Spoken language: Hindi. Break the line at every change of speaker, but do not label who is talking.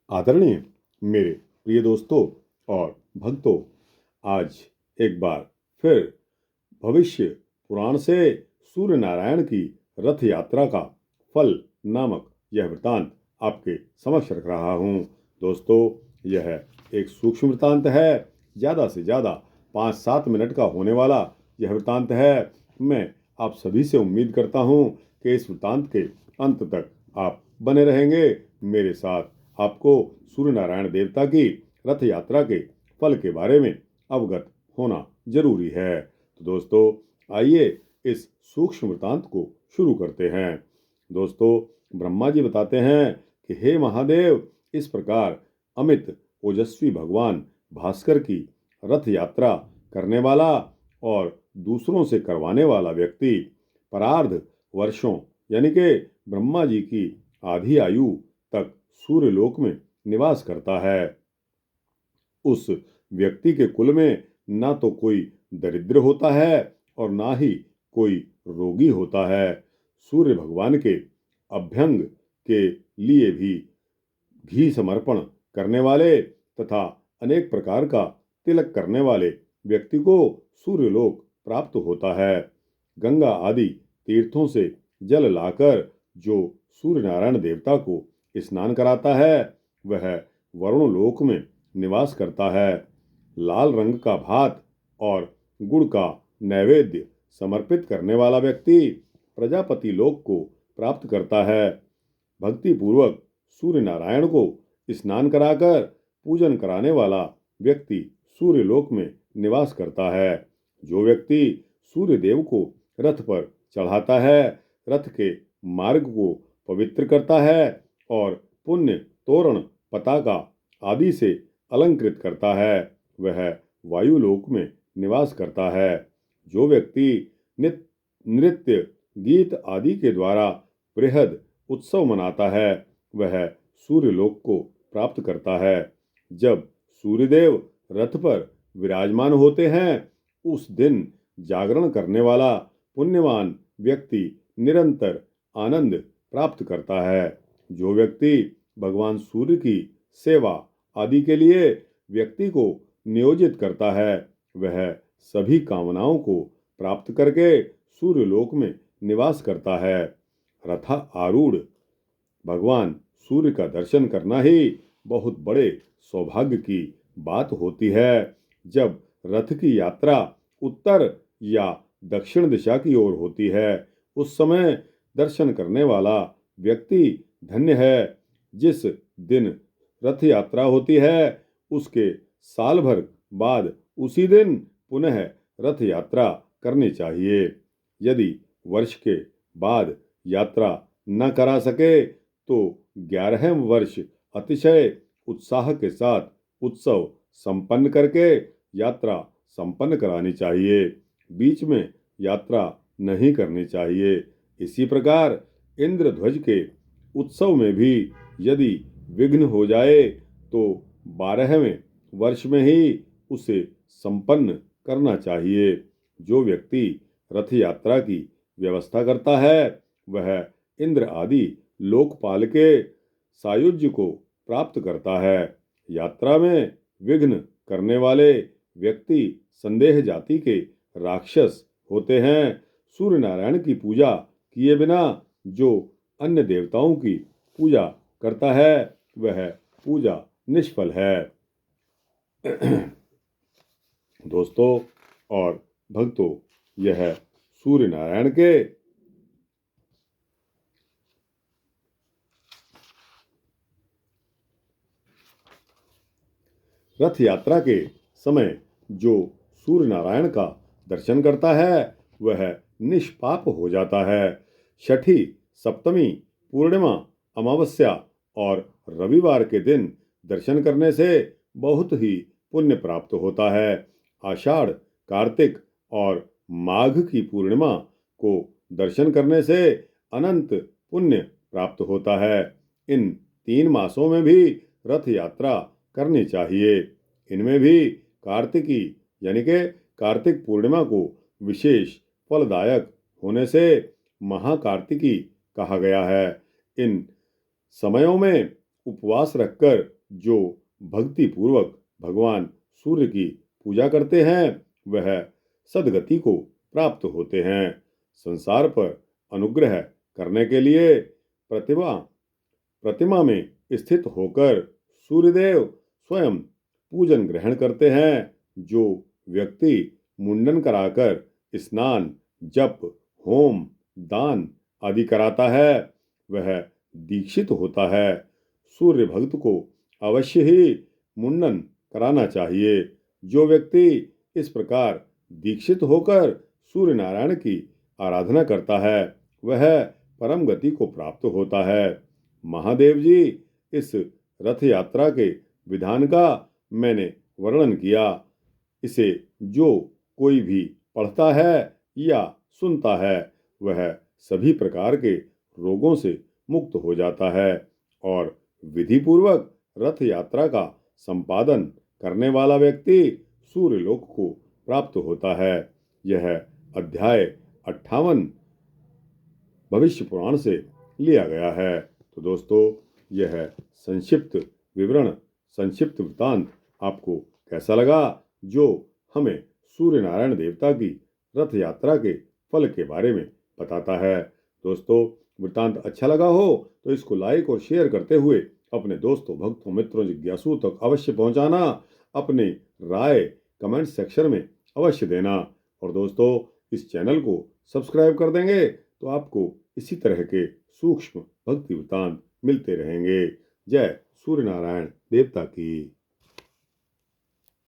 आदरणीय मेरे प्रिय दोस्तों और भक्तों, आज एक बार फिर भविष्य पुराण से सूर्य नारायण की रथ यात्रा का फल नामक यह वृतांत आपके समक्ष रख रहा हूँ। दोस्तों, यह एक सूक्ष्म वृतांत है। ज़्यादा से ज़्यादा 5-7 मिनट का होने वाला यह वृतांत है। मैं आप सभी से उम्मीद करता हूँ कि इस वृतांत के अंत तक आप बने रहेंगे मेरे साथ। आपको सूर्य नारायण देवता की रथ यात्रा के फल के बारे में अवगत होना जरूरी है। तो दोस्तों, आइए इस सूक्ष्म वृतांत को शुरू करते हैं। दोस्तों, ब्रह्मा जी बताते हैं कि हे महादेव, इस प्रकार अमित ओजस्वी भगवान भास्कर की रथ यात्रा करने वाला और दूसरों से करवाने वाला व्यक्ति परार्ध वर्षों यानी कि ब्रह्मा जी की आधी आयु तक सूर्यलोक में निवास करता है। उस व्यक्ति के कुल में ना तो कोई दरिद्र होता है और ना ही कोई रोगी होता है। सूर्य भगवान के अभ्यंग के लिए भी घी समर्पण करने वाले तथा अनेक प्रकार का तिलक करने वाले व्यक्ति को सूर्यलोक प्राप्त होता है। गंगा आदि तीर्थों से जल लाकर जो सूर्य नारायण देवता को स्नान कराता है, वह वरुण लोक में निवास करता है। लाल रंग का भात और गुड़ का नैवेद्य समर्पित करने वाला व्यक्ति प्रजापति लोक को प्राप्त करता है। भक्ति पूर्वक सूर्य नारायण को स्नान कराकर पूजन कराने वाला व्यक्ति सूर्य लोक में निवास करता है। जो व्यक्ति सूर्य देव को रथ पर चढ़ाता है, रथ के मार्ग को पवित्र करता है और पुण्य तोरण पताका आदि से अलंकृत करता है, वह वायुलोक में निवास करता है। जो व्यक्ति नृत्य गीत आदि के द्वारा बृहद उत्सव मनाता है, वह सूर्यलोक को प्राप्त करता है। जब सूर्यदेव रथ पर विराजमान होते हैं, उस दिन जागरण करने वाला पुण्यवान व्यक्ति निरंतर आनंद प्राप्त करता है। जो व्यक्ति भगवान सूर्य की सेवा आदि के लिए व्यक्ति को नियोजित करता है, वह सभी कामनाओं को प्राप्त करके सूर्यलोक में निवास करता है। रथ आरूढ़ भगवान सूर्य का दर्शन करना ही बहुत बड़े सौभाग्य की बात होती है। जब रथ की यात्रा उत्तर या दक्षिण दिशा की ओर होती है, उस समय दर्शन करने वाला व्यक्ति धन्य है। जिस दिन रथ यात्रा होती है, उसके साल भर बाद उसी दिन पुनः रथ यात्रा करनी चाहिए। यदि वर्ष के बाद यात्रा न करा सके तो 11वें वर्ष अतिशय उत्साह के साथ उत्सव संपन्न करके यात्रा संपन्न करानी चाहिए। बीच में यात्रा नहीं करनी चाहिए। इसी प्रकार इंद्रध्वज के उत्सव में भी यदि विघ्न हो जाए तो 12वें वर्ष में ही उसे संपन्न करना चाहिए। जो व्यक्ति रथ यात्रा की व्यवस्था करता है, वह इंद्र आदि लोकपाल के सायुज्य को प्राप्त करता है। यात्रा में विघ्न करने वाले व्यक्ति संदेह जाति के राक्षस होते हैं। सूर्य नारायण की पूजा किए बिना जो अन्य देवताओं की पूजा करता है, वह पूजा निष्फल है। दोस्तों और भक्तों, यह सूर्य नारायण के रथ यात्रा के समय जो सूर्य नारायण का दर्शन करता है, वह निष्पाप हो जाता है। छठी, सप्तमी, पूर्णिमा, अमावस्या और रविवार के दिन दर्शन करने से बहुत ही पुण्य प्राप्त होता है। आषाढ़, कार्तिक और माघ की पूर्णिमा को दर्शन करने से अनंत पुण्य प्राप्त होता है। इन 3 मासों में भी रथ यात्रा करनी चाहिए। इनमें भी कार्तिकी यानी कि कार्तिक पूर्णिमा को विशेष फलदायक होने से महाकार्तिकी कहा गया है। इन समयों में उपवास रखकर जो भक्ति पूर्वक भगवान सूर्य की पूजा करते हैं वह सद्गति को प्राप्त होते हैं। संसार पर अनुग्रह करने के लिए प्रतिमा में स्थित होकर सूर्यदेव स्वयं पूजन ग्रहण करते हैं। जो व्यक्ति मुंडन कराकर स्नान, जप, होम, दान आदि कराता है वह दीक्षित होता है। सूर्य भक्त को अवश्य ही मुंडन कराना चाहिए। जो व्यक्ति इस प्रकार दीक्षित होकर सूर्य नारायण की आराधना करता है वह परम गति को प्राप्त होता है। महादेव जी इस रथ यात्रा के विधान का मैंने वर्णन किया। इसे जो कोई भी पढ़ता है या सुनता है वह सभी प्रकार के रोगों से मुक्त हो जाता है और विधि पूर्वक रथ यात्रा का संपादन करने वाला व्यक्ति सूर्यलोक को प्राप्त होता है। यह अध्याय 58 भविष्य पुराण से लिया गया है। तो दोस्तों, यह संक्षिप्त विवरण, संक्षिप्त वृत्तांत आपको कैसा लगा, जो हमें सूर्य नारायण देवता की रथ यात्रा के फल के बारे में बताता है। दोस्तों, वृत्तांत अच्छा लगा हो तो इसको लाइक और शेयर करते हुए अपने दोस्तों, भक्तों, मित्रों, जिज्ञासुओं तक अवश्य पहुंचाना। अपनी राय कमेंट सेक्शन में अवश्य देना और दोस्तों, इस चैनल को सब्सक्राइब कर देंगे तो आपको इसी तरह के सूक्ष्म भक्ति वृत्तांत मिलते रहेंगे। जय सूर्य नारायण देवता की।